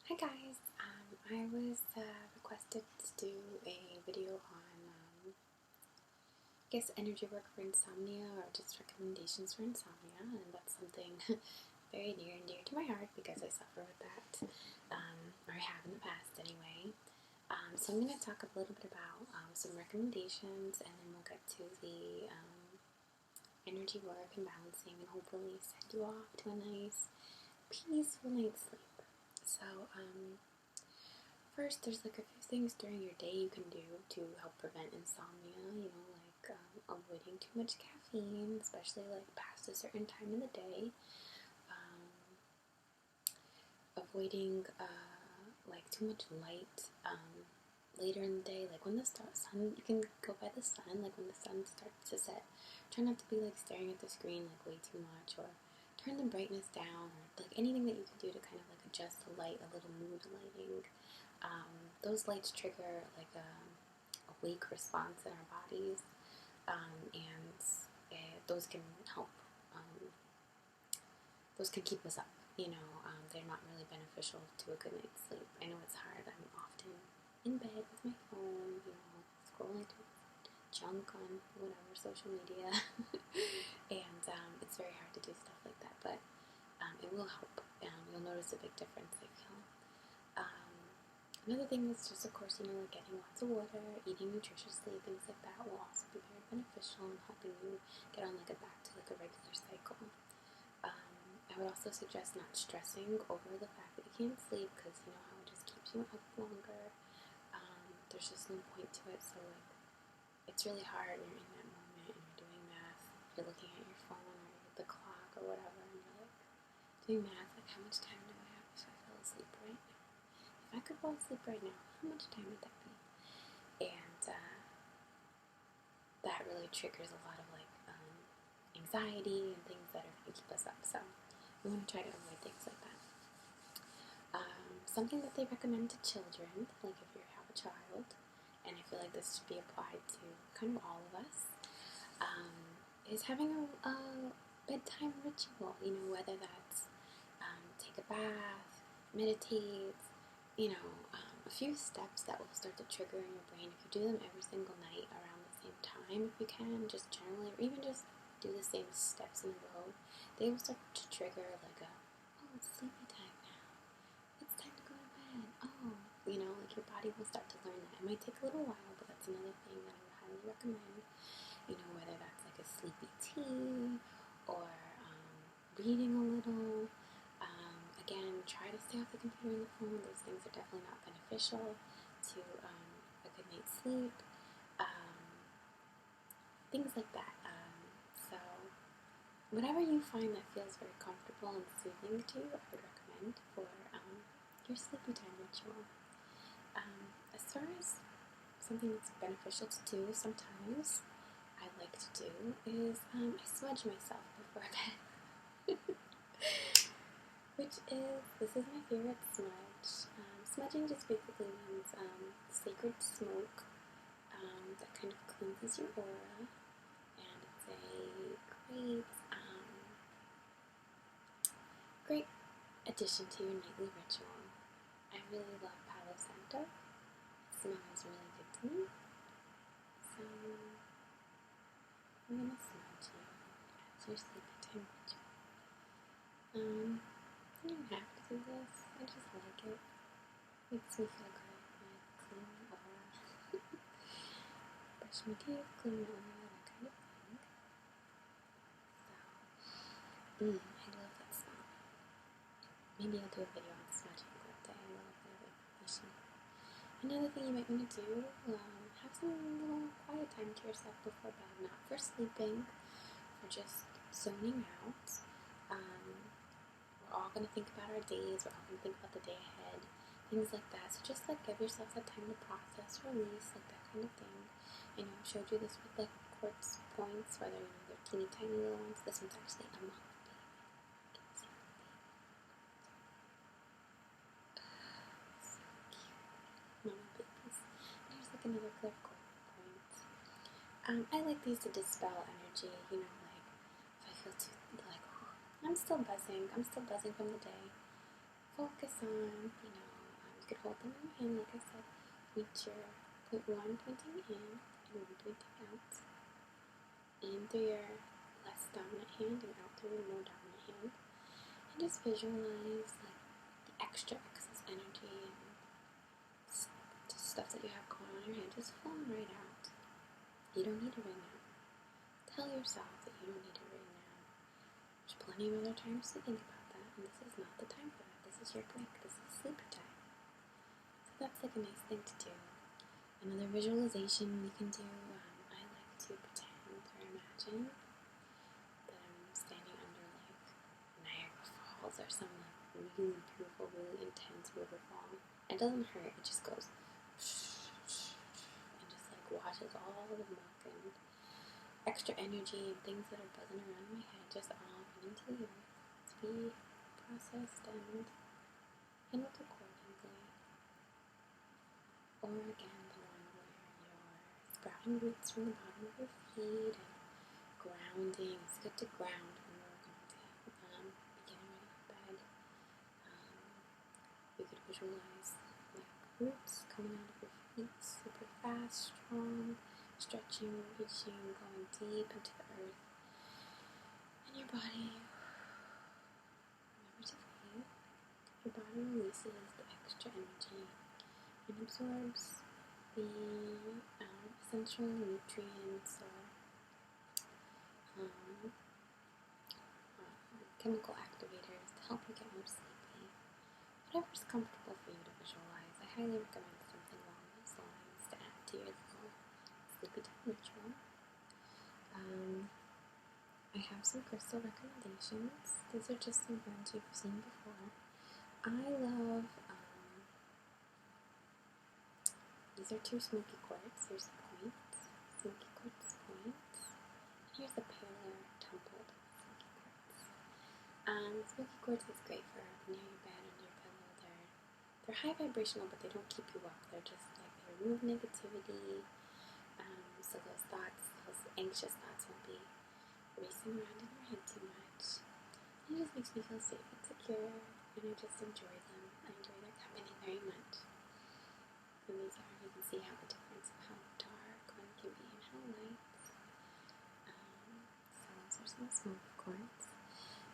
Hi guys, I was requested to do a video on, I guess, energy work for insomnia or just recommendations for insomnia, and that's something very near and dear to my heart because I suffer with that, or I have in the past anyway. So I'm going to talk a little bit about some recommendations, and then we'll get to the energy work and balancing, and hopefully send you off to a nice, peaceful night's sleep. So, first, there's like a few things during your day you can do to help prevent insomnia, like avoiding too much caffeine, especially like past a certain time in the day. Avoiding like too much light later in the day, like when the sun, you can go by the sun, like when the sun starts to set. Try not to be like staring at the screen like way too much, or turn the brightness down, or like anything that you can do to kind of like adjust the light, a little mood lighting. Those lights trigger like a wake response in our bodies, and those can help. Those can keep us up. They're not really beneficial to a good night's sleep. I know it's hard. I'm often in bed with my phone, scrolling through junk on whatever social media, and it's very hard to do stuff like that. But it will help. You'll notice a big difference, I feel. Another thing is just, of course, like getting lots of water, eating nutritiously, things like that will also be very beneficial in helping you get on like back to like a regular cycle. I would also suggest not stressing over the fact that you can't sleep, because you know how it just keeps you up longer. There's just no point to it. So like, it's really hard when you're in that moment and you're doing math. You're looking at your phone or the clock or whatever, and you're like doing math, like how much time do I have if I fell asleep right now? If I could fall asleep right now, how much time would that be? And that really triggers a lot of like anxiety and things that are going to keep us up. So we want to try to avoid things like that. Something that they recommend to children, like if you have a child, and I feel like this should be applied to kind of all of us, is having a bedtime ritual. Whether that's take a bath, meditate, a few steps that will start to trigger in your brain. If you do them every single night around the same time, if you can, just generally, or even just do the same steps in a row, they will start to trigger like it's sleepy time now. It's time to go to bed. Like your body will start to learn that. It might take a little while, but that's another thing that I would highly recommend. Whether that's like a sleepy tea or reading a little. Again, try to stay off the computer and the phone. Those things are definitely not beneficial to a good night's sleep. Things like that. So, whatever you find that feels very comfortable and soothing to you, I would recommend for your sleepy time ritual. As far as something that's beneficial to do sometimes, I like to do is I smudge myself before bed. This is my favorite smudge. Smudging just basically means sacred smoke that kind of cleanses your aura, and it's a great addition to your nightly ritual. I really love Palo Santo. It smells really good to me, so I'm gonna smudge you as your sleepy time ritual. You don't have to do this. I just like it. Makes me feel good. Like clean my aura. Brush my teeth, clean my aura, that kind of thing. So, I love that smell. Maybe I'll do a video on smudging one day. I love that information. Another thing you might want to do, have some little quiet time to yourself before bed. Not for sleeping, for just zoning out. We're all going to think about our days, we're all going to think about the day ahead, things like that. So just like give yourself that time to process, release, like that kind of thing. I showed you this with like quartz points, whether they're teeny tiny little ones. This one's actually a mama baby. So cute. Mama babies. And here's like another clear quartz point. I like these to dispel energy, like if I feel too like I'm still buzzing from the day. Focus on, could hold them in your hand, like I said. Reach your one pointing in and one pointing out. In through your less dominant hand and out through your more dominant hand. And just visualize like the extra excess energy and just stuff that you have going on in your hand just flowing right out. You don't need it right now. Tell yourself that you don't need it right now. There's plenty of other times to think about that, and this is not the time for that. This is your break. This is sleep time. So that's like a nice thing to do. Another visualization we can do, I like to pretend or imagine that I'm standing under like Niagara Falls or some like really beautiful, really intense waterfall. It doesn't hurt, it just goes and just like washes all the muck and extra energy and things that are buzzing around my head just all into the earth to be processed and handled accordingly. Or again, the one where you're sprouting roots from the bottom of your feet and grounding. It's good to ground when we're going to be getting ready for bed. You could visualize like roots coming out of your feet super fast, strong, stretching, reaching, going deep into the earth. And your body, remember to breathe. Your body releases the extra energy and absorbs the essential nutrients or chemical activators to help you get more sleepy. Whatever's comfortable for you to visualize. I highly recommend something along those lines to add to your little sleepy time ritual. I have some crystal recommendations. These are just some ones you've seen before. I love, these are 2 smoky quartz. Here's the points, smoky quartz points. Here's a paler, tumbled smoky quartz. Smoky quartz is great for near your bed, under your pillow. They're high vibrational, but they don't keep you up. They're just like, they remove negativity, so those thoughts, those anxious thoughts won't be racing around in your head too much. And it just makes me feel safe and secure, and I just enjoy them. I enjoy their company very much. And these are, you can see how the difference of how dark one can be and how light. So those are some smoky quartz.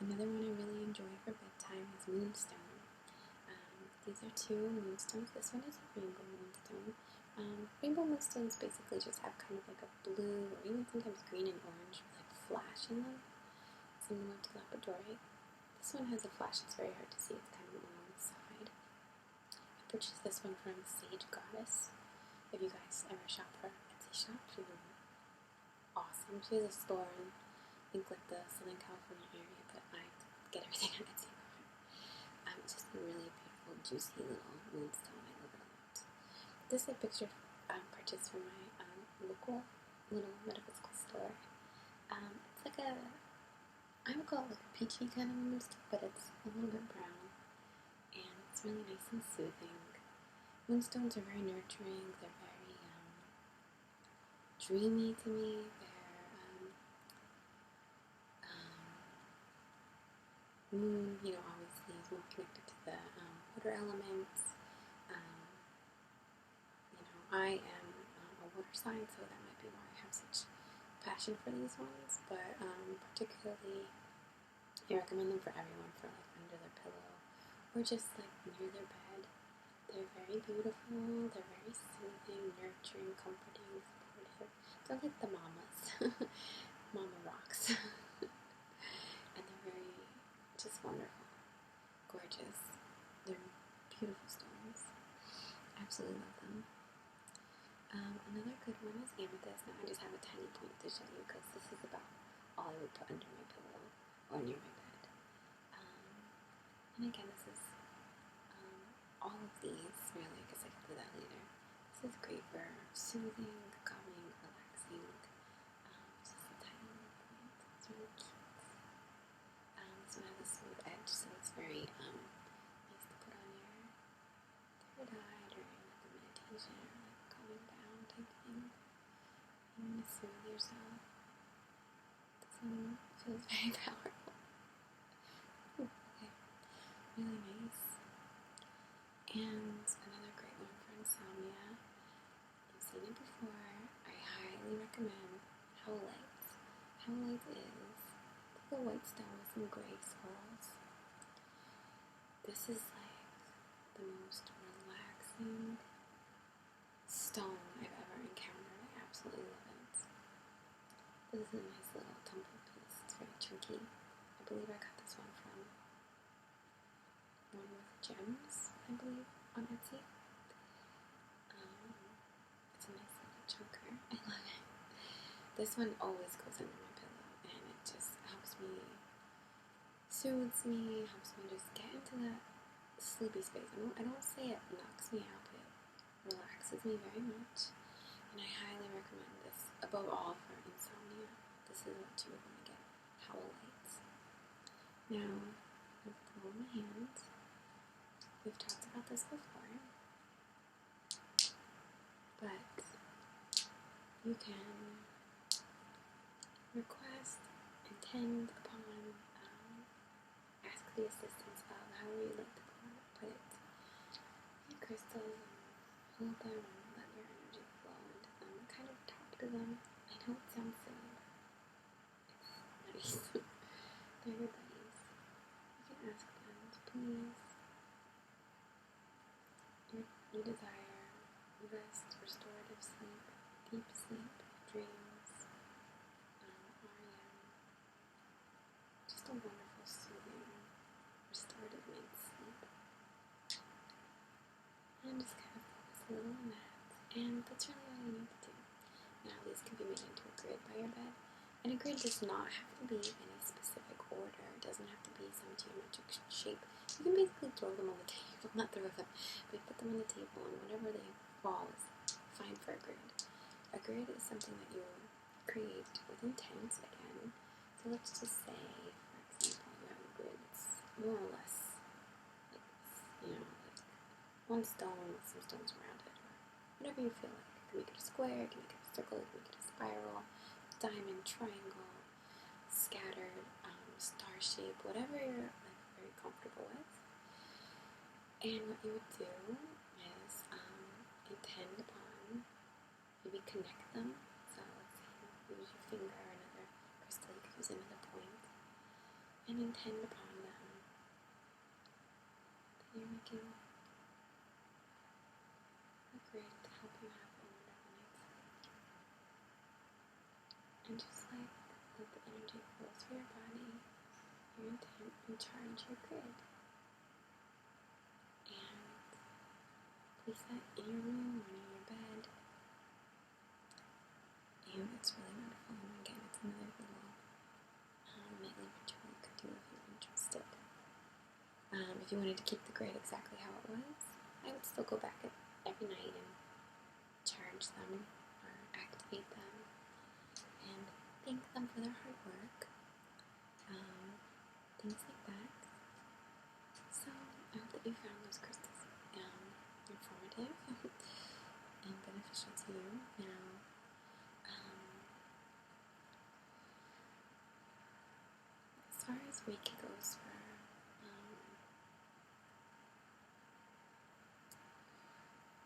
Another one I really enjoy for bedtime is moonstone. These are 2 moonstones. This one is a rainbow moonstone. Rainbow moonstones basically just have kind of like a blue or even sometimes green and orange with like flash in them, similar to Labradorite. This one has a flash, it's very hard to see, it's kind of along the side. I purchased this one from Sage Goddess. If you guys ever shop her Etsy shop, she's awesome. She has a store in, I think, like the Southern California area, but I get everything on Etsy from her. It's just a really beautiful, juicy little moonstone. I love it a lot. This I purchased from my local little metaphysical store. It's like I would call it like a peachy kind of moonstone, but it's a little bit brown, and it's really nice and soothing. Moonstones are very nurturing. They're very dreamy to me. Moon, obviously is more connected to the water elements. I am a water sign, so that might be why I have such passion for these ones, but particularly I recommend them for everyone, for like under their pillow or just like near their bed. They're very beautiful, they're very soothing, nurturing, comforting, supportive. They're like the mamas, mama rocks. And they're very, just wonderful, gorgeous. They're beautiful stones. Absolutely love them. Another good one is amethyst. Now I just have a tiny point to show you because this is about all I would put under my pillow or near my bed. And again, this is all of these, really, I guess I can do that later. This is great for soothing, calming, relaxing. It's just a tiny little point. It's really cute. This one has a smooth edge, so it's very nice to put on your third eye during like a meditation or like calming down type thing. You want to soothe yourself. This one feels very powerful. Ooh, okay. Really nice. And gray skulls. This is like the most relaxing stone I've ever encountered. I absolutely love it. This is a nice little tumble piece. It's very chunky. I believe I got this one from One with Gems, I believe, on Etsy. It's a nice little chunker. I love it. This one always goes under my pillow, and it just helps me, soothes me, helps me just get into that sleepy space. I don't say it knocks me out, but it relaxes me very much. And I highly recommend this, above all, for insomnia. This is what you would want to get. Howl lights. Now, I've blown my hands. We've talked about this before, but you can request, intend upon, ask the assistance of, however you like to put it, your crystals, and hold them and let your energy flow into them, kind of talk to them. I know it sounds silly, but it's buddies. They're your buddies. You can ask them to please, you desire rest, restorative sleep, deep sleep, dreams, REM, just a wonderful, soothing, restorative night's sleep. And just kind of focus a little on that, and that's really all you need to do. Now these can be made into a grid by your bed, and a grid does not have to be any specific order. It doesn't have to be some geometric shape. You can basically throw them on the table, not throw them, but put them on the table, and whatever they fall is fine for a grid. A grid is something that you create with intent, again. So let's just say, for example, you have a grid that's more or less like this, like one stone with some stones around it, or whatever you feel like. You can make it a square, you can make it a circle, you can make it a spiral, diamond, triangle, scattered, star shape, whatever you're like very comfortable with. And what you would do is intend upon, maybe connect them. So let's say you use your finger or another crystal, you could use another point, and intend upon them that you're making a grid to help you have a wonderful night's sleep. And just like let the energy flow through your body, your intent, and charge your grid. And place that in your room or in your bed. And it's really wonderful. And again, it's another little nightly ritual you could do if you're interested. If you wanted to keep the grid exactly how it was, I would still go back every night and charge them or activate them and thank them for their hard work. Things like that. So I hope that you found those crystals informative and beneficial to you. Now, as far as Reiki goes for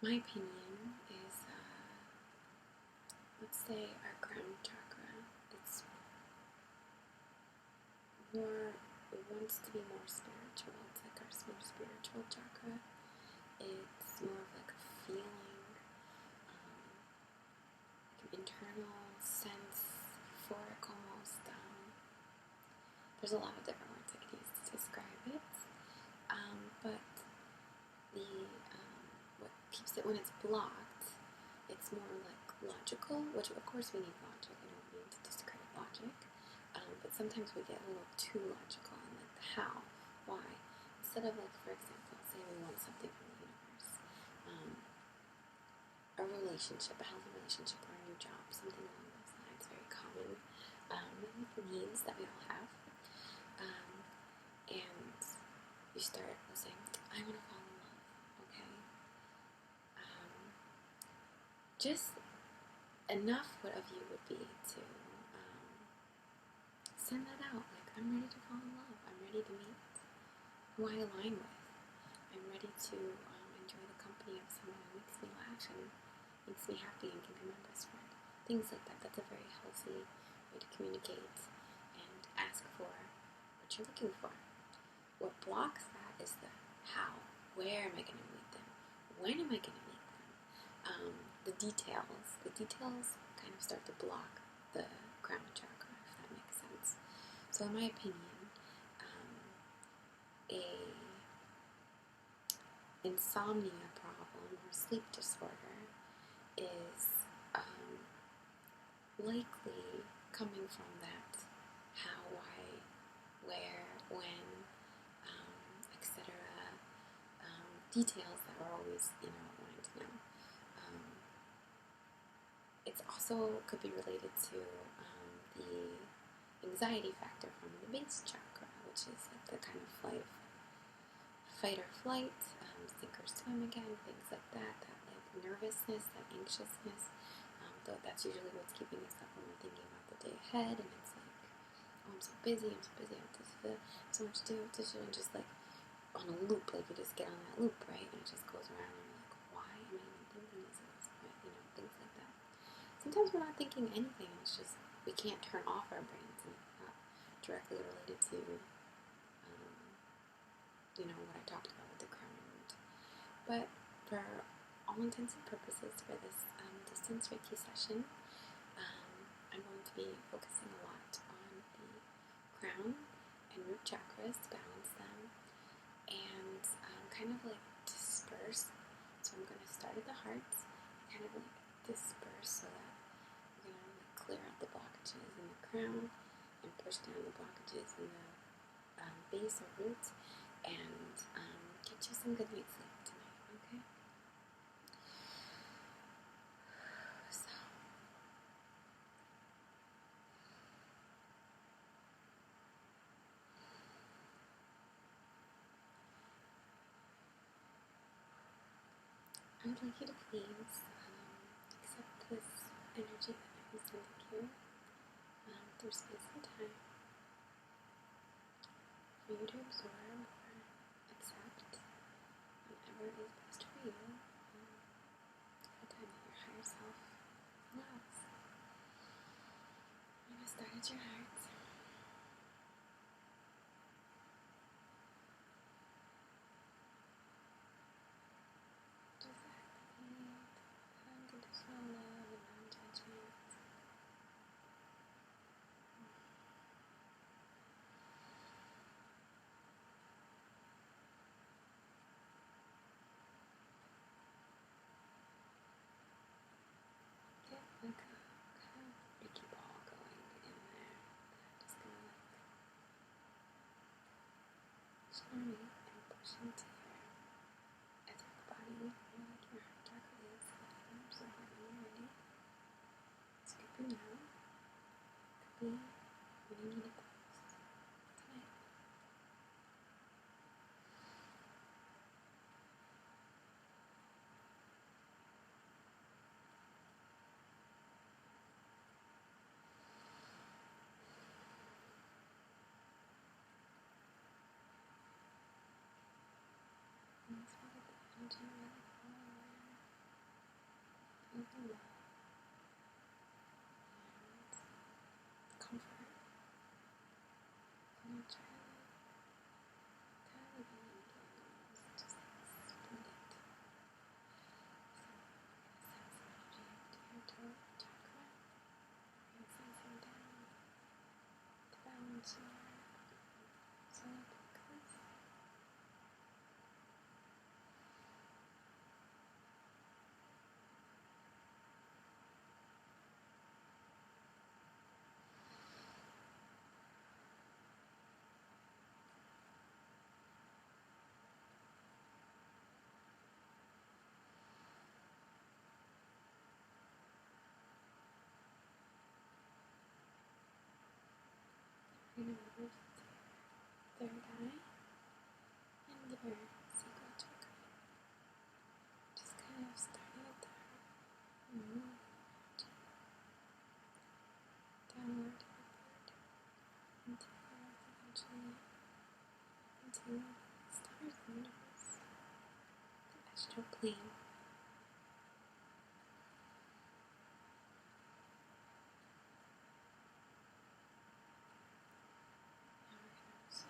my opinion is, let's say our crown chakra, it's more, it wants to be more spiritual. It's like our more spiritual chakra. It's more of like a feeling, like an internal sense, euphoric almost. There's a lot of different words I could use to describe it. But the what keeps it when it's blocked, it's more like logical, which of course we need logic. I don't mean to discredit logic. But sometimes we get a little too logical on like the how, why. Instead of like, for example, say we want something from the universe, a relationship, a healthy relationship, or a new job, something along those lines, very common needs that we all have. And you start saying, I want to fall in love, okay? Just enough of you would be to send that out, like, I'm ready to fall in love, I'm ready to meet who I align with, I'm ready to enjoy the company of someone who makes me laugh and makes me happy and can be my best friend, things like that. That's a very healthy way to communicate and ask for or what you're looking for. What blocks that is the how. Where am I going to meet them? When am I going to meet them? The details kind of start to block the crown chakra, if that makes sense. So in my opinion, a insomnia problem or sleep disorder is likely coming from that how, why, where, when, etc. Details that we're always, wanting to know. It's also could be related to the anxiety factor from the base chakra, which is like the kind of fight or flight, sink or swim again, things like that. That like nervousness, that anxiousness. Though that's usually what's keeping us up when we're thinking about the day ahead, and it's like, oh, I'm so busy, I have so much to do, and just like on a loop, like you just get on that loop, right? And it just goes around, and you're like, why am I even thinking this at this point? Things like that. Sometimes we're not thinking anything, and it's just we can't turn off our brains, and it's not directly related to, what I talked about with the crown root. But for all intents and purposes, for this distance Reiki session, I'm going to be focusing a lot on the crown and root chakras to balance them and kind of like disperse. So I'm going to start at the heart, kind of like disperse so that we're going to like clear out the blockages in the crown and push down the blockages in the base or root and get you some good night's sleep tonight, okay? So, I would like you to please accept this energy that I'm sending you through space and time for you to absorb or accept whatever is best for you at the time that your higher self allows. I'm going to start at your heart. Just activate unconditional love and non-judgment. Get like a kind of Reiki ball going in there. Just gonna like charming and push into your etheric body, where like your heart chakra is, and absorb it when you're ready. So it could be now, it could be when you need it the most tonight. And so let the energy really flow there. Feel the love and comfort from each other. Kind of being almost just like spread it. So send some energy up to your throat chakra and send some down to balance your solar plexus. We're going to move to your third eye and your sacral chakra. Just kind of starting at the heart and move downward, upward, into the earth eventually, into the stars and universe, the astral plane. Now we're going to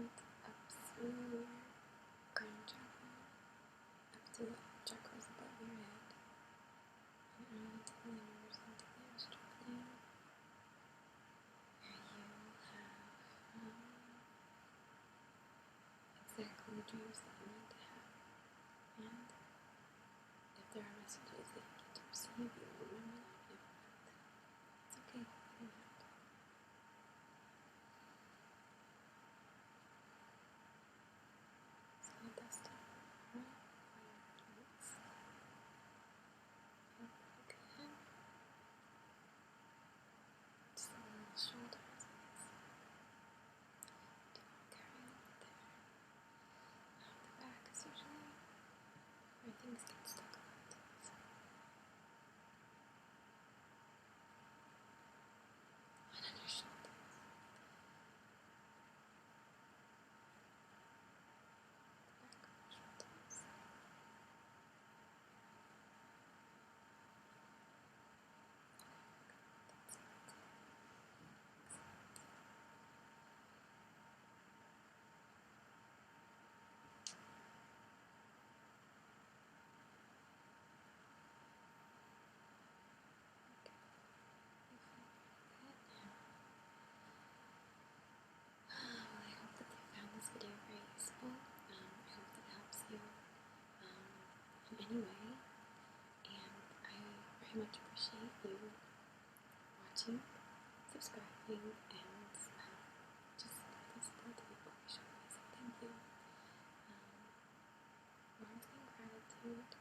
and up through your crown chakra, up to the chakras above your head, and on to the universe, into the astral plane, where you have exactly the dreams that you need to have. And if there are messages that you get to receive, you will remember them. If not, it's okay. You don't have to. So at this time, roll your hands. Feel pretty good. Just the little shoulders. Do not carry on there. The back is usually where things get stuck a lot. So and on your shoulders. The back of your shoulders. That's it. You feel pretty good now. Well, I hope that you found this video very useful. I hope that it helps you in any way. And I very much appreciate you watching, subscribing, and just the support that you always show me. So thank you. Words in gratitude.